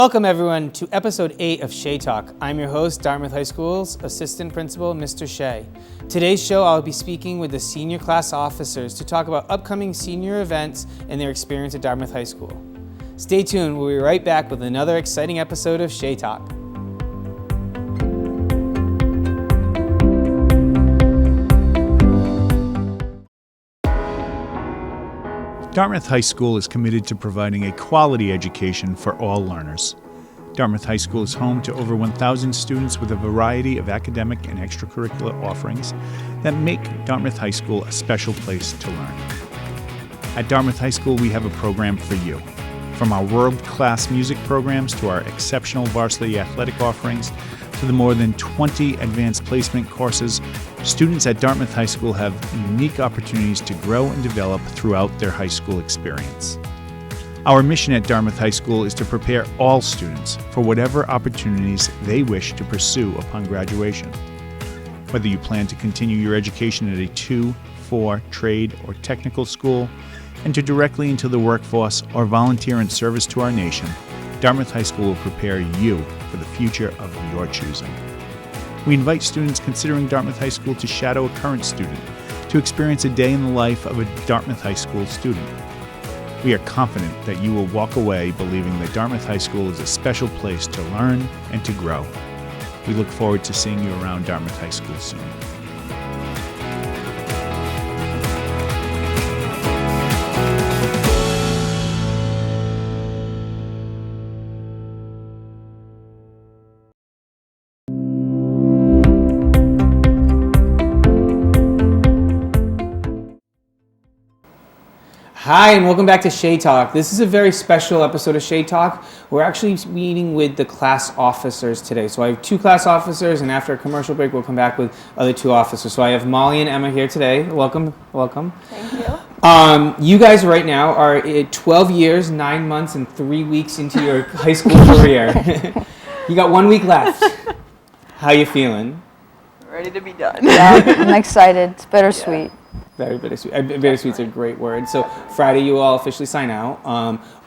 Welcome everyone to episode 8 of Shea Talk. I'm your host, Dartmouth High School's Assistant Principal, Mr. Shea. Today's show, I'll be speaking with the senior class officers to talk about upcoming senior events and their experience at Dartmouth High School. Stay tuned, we'll be right back with another exciting episode of Shea Talk. Dartmouth High School is committed to providing a quality education for all learners. Dartmouth High School is home to over 1,000 students with a variety of academic and extracurricular offerings that make Dartmouth High School a special place to learn. At Dartmouth High School, we have a program for you. From our world-class music programs to our exceptional varsity athletic offerings to the more than 20 advanced placement courses, students at Dartmouth High School have unique opportunities to grow and develop throughout their high school experience. Our mission at Dartmouth High School is to prepare all students for whatever opportunities they wish to pursue upon graduation. Whether you plan to continue your education at a 2, 4 trade or technical school, enter directly into the workforce, or volunteer in service to our nation, Dartmouth High School will prepare you for the future of your choosing. We invite students considering Dartmouth High School to shadow a current student, to experience a day in the life of a Dartmouth High School student. We are confident that you will walk away believing that Dartmouth High School is a special place to learn and to grow. We look forward to seeing you around Dartmouth High School soon. Hi, and welcome back to Shea Talk. This is a very special episode of Shea Talk. We're actually meeting with the class officers today. So I have 2 class officers, and after a commercial break, we'll come back with other 2 officers. So I have Molly and Emma here today. Welcome. Thank you. You guys right now are 12 years, 9 months, and 3 weeks into your high school career. You got 1 week left. How you feeling? Ready to be done. Yeah, I'm excited. It's bittersweet. Very bittersweet. Bittersweet's a great word. So Friday, you all officially sign out.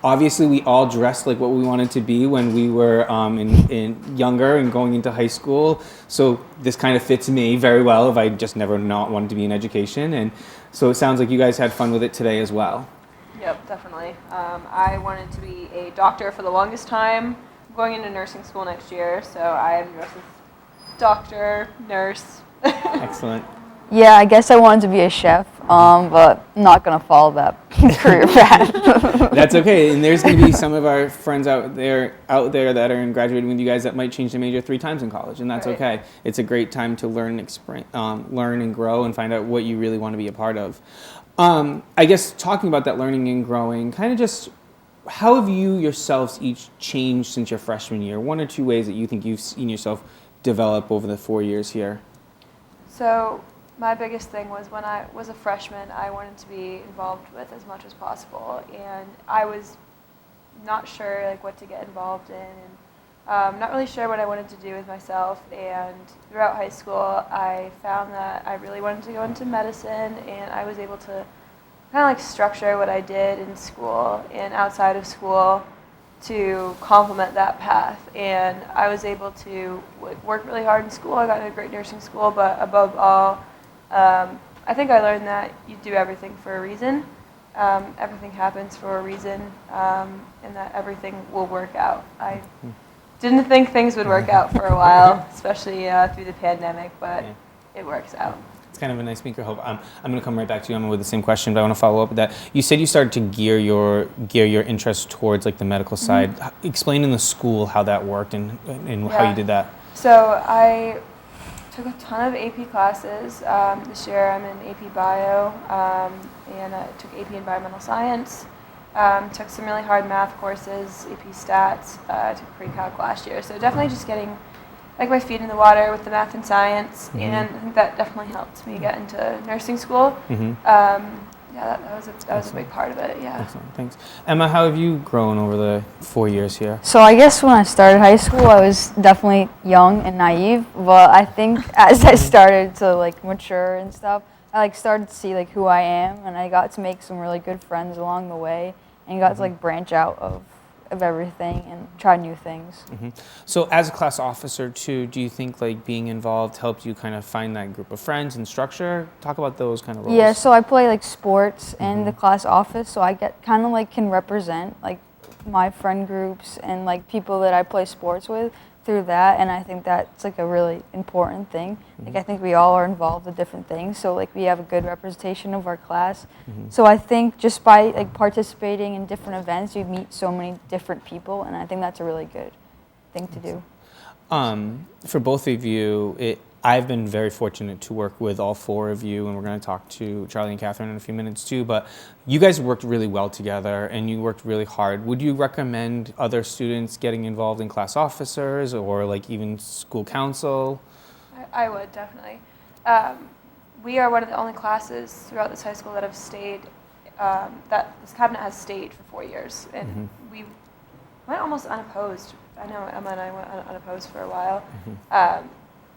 Obviously, we all dressed like what we wanted to be when we were in younger and going into high school. So this kind of fits me very well if I just never not wanted to be in education. And so it sounds like you guys had fun with it today as well. Yep, definitely. I wanted to be a doctor for the longest time. I'm going into nursing school next year, so I am dressed as doctor, nurse. Excellent. Yeah, I guess I wanted to be a chef, but I'm not going to follow that career path. That's okay. And there's going to be some of our friends out there that are graduating with you guys that might change their major 3 times in college, and that's Right. okay. It's a great time to learn and grow and find out what you really want to be a part of. I guess talking about that learning and growing, kind of just how have you yourselves each changed since your freshman year? 1 or 2 ways that you think you've seen yourself develop over the 4 years here. So my biggest thing was when I was a freshman, I wanted to be involved with as much as possible, and I was not sure like what to get involved in, and not really sure what I wanted to do with myself. And throughout high school, I found that I really wanted to go into medicine, and I was able to kind of like structure what I did in school and outside of school to complement that path. And I was able to work really hard in school. I got into a great nursing school, but above all, I think I learned that you do everything for a reason. Everything happens for a reason, and that everything will work out. I didn't think things would work out for a while, especially through the pandemic, but it works out. It's kind of a nice meeker hope. I'm going to come right back to you, Emma, with the same question, but I want to follow up with that. You said you started to gear your interest towards like the medical side. Mm-hmm. Explain in the school how that worked and how you did that. So I took a ton of AP classes. This year I'm in AP Bio, and I took AP Environmental Science. Took some really hard math courses, AP Stats. Took pre-calc last year. So definitely just getting like my feet in the water with the math and science, mm-hmm. and I think that definitely helped me get into nursing school. Mm-hmm. That was a big part of it, yeah. Excellent, thanks. Emma, how have you grown over the 4 years here? So I guess when I started high school, I was definitely young and naive, but I think as I started to like mature and stuff, I like started to see like who I am, and I got to make some really good friends along the way, and got to like branch out of of everything and try new things. So as a class officer too, do you think like being involved helped you kind of find that group of friends and structure? Talk about those kind of roles. Yeah, so I play like sports in the class office, so I get kind of like can represent like my friend groups and like people that I play sports with through that, and I think that's like a really important thing. Like I think we all are involved with different things, so like we have a good representation of our class. So I think just by like participating in different events, you meet so many different people, and I think that's a really good thing to do. For both of you, I've been very fortunate to work with all four of you, and we're going to talk to Charlie and Catherine in a few minutes too, but you guys worked really well together and you worked really hard. Would you recommend other students getting involved in class officers or like even school council? I would, definitely. We are one of the only classes throughout this high school that have stayed, that this cabinet has stayed for 4 years. And we went almost unopposed. I know Emma and I went unopposed for a while.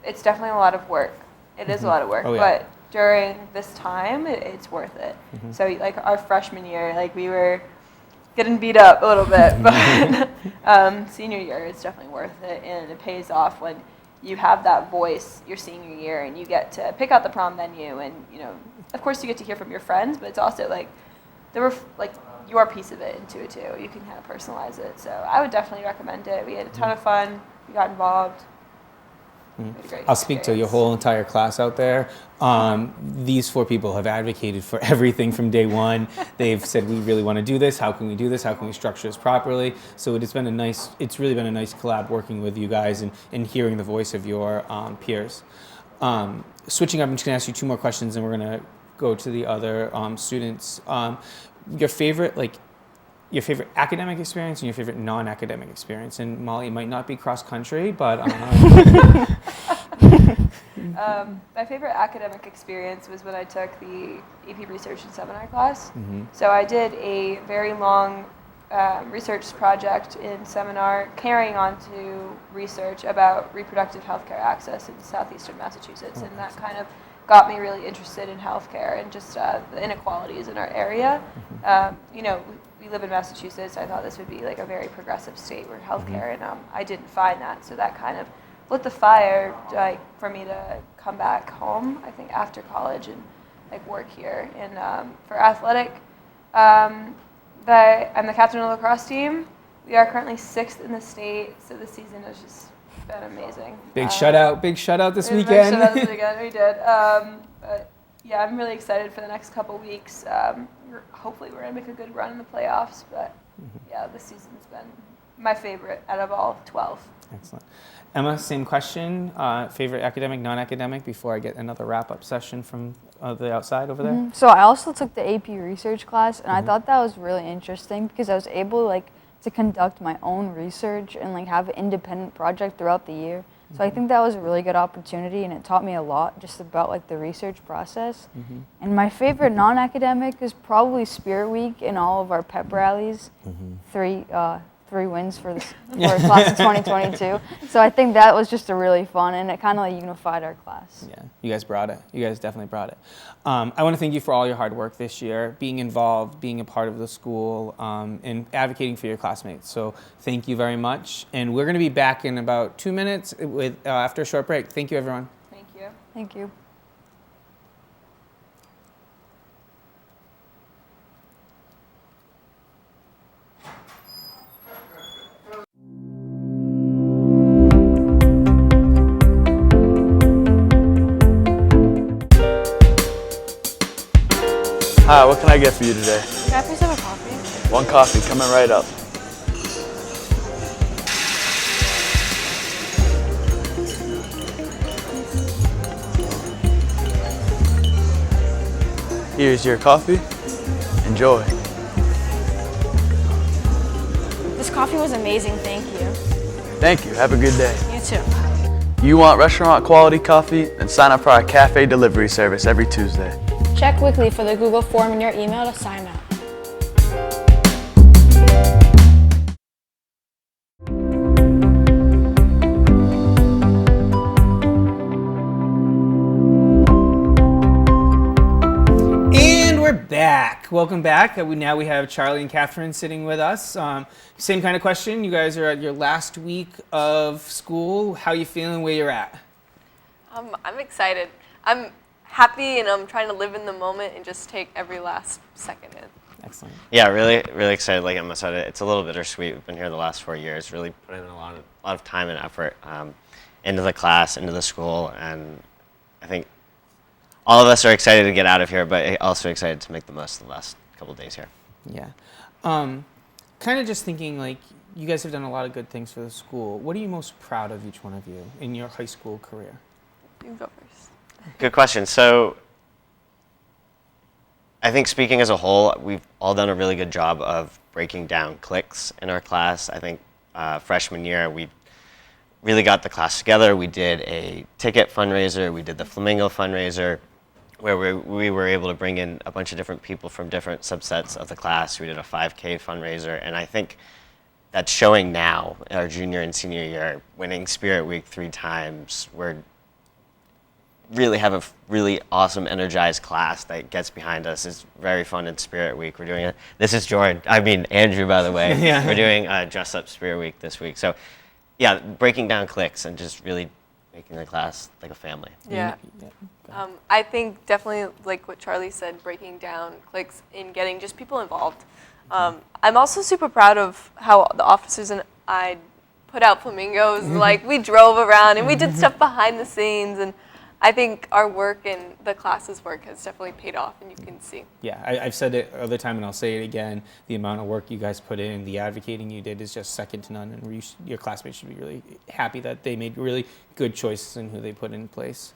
It's definitely a lot of work. It is a lot of work, but during this time, it's worth it. So like our freshman year, like we were getting beat up a little bit, but senior year, it's definitely worth it, and it pays off when you have that voice your senior year and you get to pick out the prom venue, and you know, of course you get to hear from your friends, but it's also like your piece of it into it too. You can kind of personalize it. So I would definitely recommend it. We had a ton of fun. We got involved. I'll speak to your whole entire class out there. These four people have advocated for everything from day one. They've said, we really want to do this. How can we do this? How can we structure this properly? So it's really been a nice collab working with you guys and hearing the voice of your peers. Switching up, I'm just going to ask you two more questions and we're going to go to the other students. Your favorite academic experience and your favorite non-academic experience. And Molly, it might not be cross-country, but... My favorite academic experience was when I took the AP Research and Seminar class. So I did a very long research project in seminar carrying on to research about reproductive healthcare access in southeastern Massachusetts, and that kind of got me really interested in healthcare and just the inequalities in our area. You know, we live in Massachusetts. I thought this would be like a very progressive state where healthcare, and I didn't find that. So that kind of lit the fire like for me to come back home, I think, after college and like work here. And for athletic, I'm the captain of the lacrosse team. We are currently 6th in the state, so this season has just been amazing. Big shutout this weekend. Big shutout this weekend, we did. But yeah, I'm really excited for the next couple weeks. Hopefully we're going to make a good run in the playoffs, but yeah, this season's been my favorite out of all 12. Excellent. Emma, same question. Favorite academic, non-academic, before I get another wrap-up session from the outside over there? So I also took the AP Research class, and I thought that was really interesting because I was able to conduct my own research and have an independent project throughout the year. So I think that was a really good opportunity, and it taught me a lot just about the research process. And my favorite non-academic is probably Spirit Week and all of our pep rallies. Three wins for class of 2022. So I think that was just a really fun, and it kind of unified our class. Yeah, you guys brought it. You guys definitely brought it. I want to thank you for all your hard work this year, being involved, being a part of the school, and advocating for your classmates. So thank you very much. And we're going to be back in about 2 minutes after a short break. Thank you, everyone. Thank you. Thank you. Hi, what can I get for you today? Can I please have a coffee? One coffee, coming right up. Here's your coffee. Enjoy. This coffee was amazing, thank you. Thank you, have a good day. You too. You want restaurant quality coffee? Then sign up for our cafe delivery service every Tuesday. Check weekly for the Google form in your email to sign up. And we're back. Welcome back. Now we have Charlie and Catherine sitting with us. Same kind of question. You guys are at your last week of school. How you feeling? Where you're at? I'm excited. I'm happy, and I'm trying to live in the moment and just take every last second in. Excellent. Yeah, really excited. Like Emma said, it's a little bittersweet. We've been here the last 4 years, really putting in a lot of time and effort into the class, into the school, and I think all of us are excited to get out of here, but also excited to make the most of the last couple of days here. Yeah. Kind of just thinking, like, you guys have done a lot of good things for the school. What are you most proud of, each one of you, in your high school career? You can go first. Good question. So I think speaking as a whole, we've all done a really good job of breaking down cliques in our class. I think freshman year, we really got the class together. We did a ticket fundraiser. We did the Flamingo fundraiser, where we were able to bring in a bunch of different people from different subsets of the class. We did a 5K fundraiser, and I think that's showing now, our junior and senior year, winning Spirit Week 3 times. We're really have a really awesome, energized class that gets behind us. It's very fun in Spirit Week. We're doing it. This is Andrew, by the way. Yeah. We're doing Dress Up Spirit Week this week. So, yeah, breaking down cliques and just really making the class like a family. Yeah. I think definitely, like what Charlie said, breaking down cliques and getting just people involved. I'm also super proud of how the officers and I put out flamingos. Like, we drove around and we did stuff behind the scenes, and I think our work and the class's work has definitely paid off, and you can see. Yeah, I've said it other time, and I'll say it again. The amount of work you guys put in, the advocating you did is just second to none, and your classmates should be really happy that they made really good choices in who they put in place.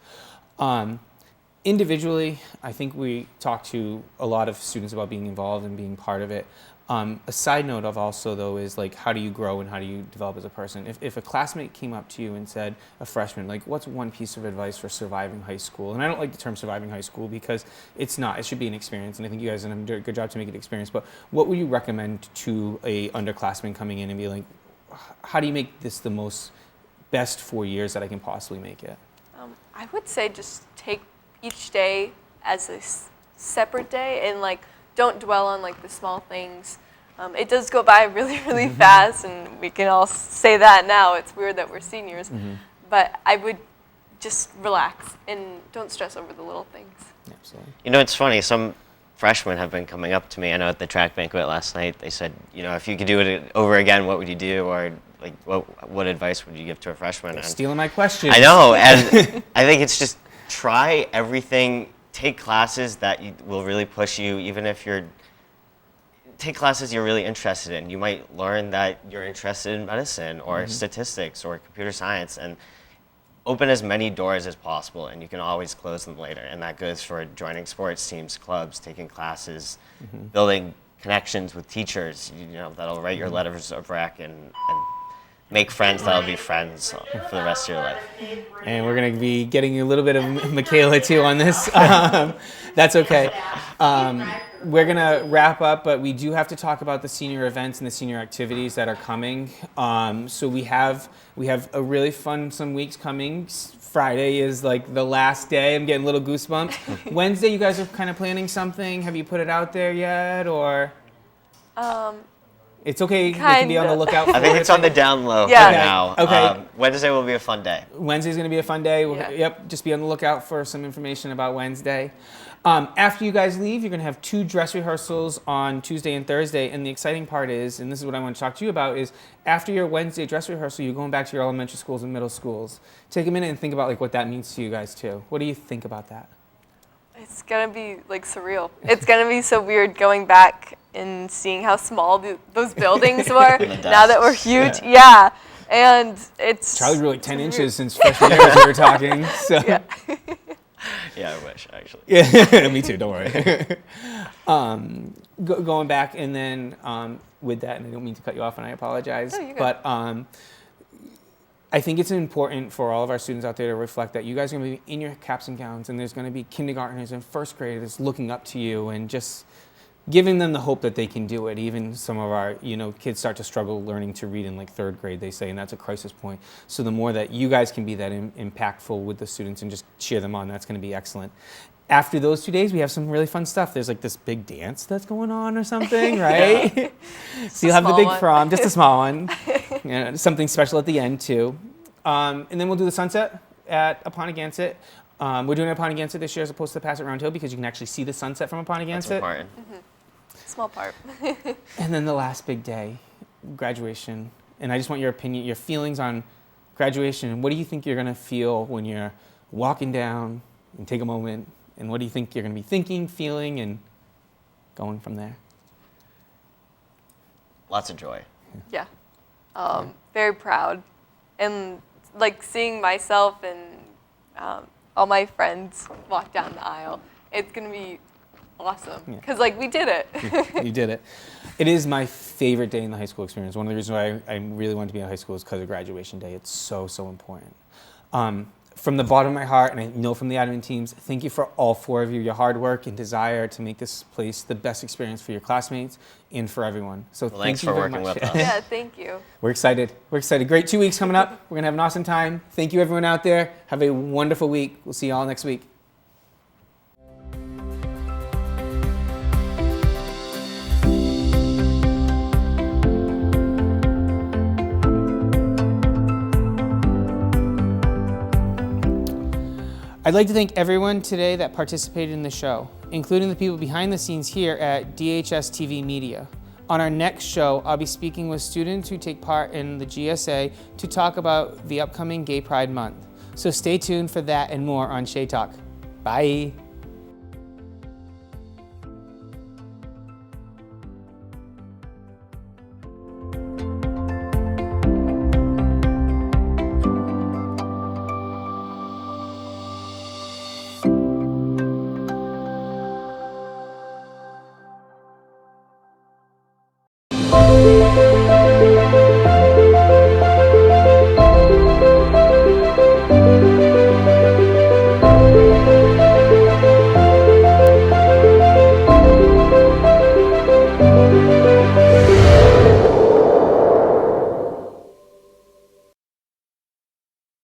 Individually, I think we talked to a lot of students about being involved and being part of it. A side note of also, though, is like, how do you grow and how do you develop as a person? If a classmate came up to you and said, a freshman, like, what's one piece of advice for surviving high school? And I don't like the term surviving high school because it's not. It should be an experience, and I think you guys are doing a good job to make it an experience. But what would you recommend to a underclassman coming in and be like, how do you make this the most best 4 years that I can possibly make it? I would say just take each day as a separate day, and like, don't dwell on like the small things. It does go by really, really fast, and we can all say that now. It's weird that we're seniors, but I would just relax and don't stress over the little things. Absolutely. You know, it's funny. Some freshmen have been coming up to me. I know at the track banquet last night, they said, you know, if you could do it over again, what would you do? Or like, what advice would you give to a freshman? They're stealing my question. I know, and I think it's just try everything. Take classes that will really push you, even if take classes you're really interested in. You might learn that you're interested in medicine or statistics or computer science, and open as many doors as possible, and you can always close them later. And that goes for joining sports teams, clubs, taking classes, building connections with teachers, you know, that'll write your letters of rec and make friends that'll be friends for the rest of your life. And we're going to be getting a little bit of Michaela, too, on this. That's okay. We're going to wrap up, but we do have to talk about the senior events and the senior activities that are coming. So we have a really fun some weeks coming. Friday is like the last day. I'm getting little goosebumps. Wednesday, you guys are kind of planning something. Have you put it out there yet, or? It's okay. You can be on the lookout for it. I think it's on the down low for Yeah. now. Okay. Wednesday will be a fun day. Wednesday's going to be a fun day. Yeah. Yep, just be on the lookout for some information about Wednesday. After you guys leave, you're going to have 2 dress rehearsals on Tuesday and Thursday. And the exciting part is, and this is what I want to talk to you about, is after your Wednesday dress rehearsal, you're going back to your elementary schools and middle schools. Take a minute and think about like what that means to you guys too. What do you think about that? It's gonna be like surreal. It's gonna be so weird going back and seeing how small those buildings were now that we're huge. Yeah. And it's Charlie grew like 10 inches since freshman year as we were talking. So. Yeah. Yeah, I wish, actually. Yeah, me too, don't worry. Going back and then with that, and I don't mean to cut you off and I apologize, No, you're good. but I think it's important for all of our students out there to reflect that you guys are going to be in your caps and gowns, and there's going to be kindergartners and first graders looking up to you and just giving them the hope that they can do it. Even some of our, kids start to struggle learning to read in like 3rd grade, they say, and that's a crisis point. So the more that you guys can be that impactful with the students and just cheer them on, that's going to be excellent. After those 2 days, we have some really fun stuff. There's like this big dance that's going on or something, right? So you'll have the small big one. prom, just a small one. Something special at the end too. And then we'll do the sunset at Apponeganset. We're doing it at Apponeganset this year as opposed to Pass It Round Hill because you can actually see the sunset from That's Apponeganset. important. Small part. And then the last big day, graduation. And I just want your opinion, your feelings on graduation. What do you think you're going to feel when you're walking down and take a moment? And what do you think you're going to be thinking, feeling, and going from there? Lots of joy. Yeah. Very proud. And like seeing myself and all my friends walk down the aisle, it's going to be awesome. Because like we did it. You did it. It is my favorite day in the high school experience. One of the reasons why I really wanted to be in high school is because of graduation day. It's so, so important. From the bottom of my heart, and I know from the admin teams, thank you for all 4 of you, your hard work and desire to make this place the best experience for your classmates and for everyone. So Well, thank thanks you for very working much. with us. Yeah, thank you. We're excited. We're excited. Great 2 weeks coming up. We're going to have an awesome time. Thank you, everyone out there. Have a wonderful week. We'll see you all next week. I'd like to thank everyone today that participated in the show, including the people behind the scenes here at DHS TV Media. On our next show, I'll be speaking with students who take part in the GSA to talk about the upcoming Gay Pride Month. So stay tuned for that and more on Shea Talk. Bye.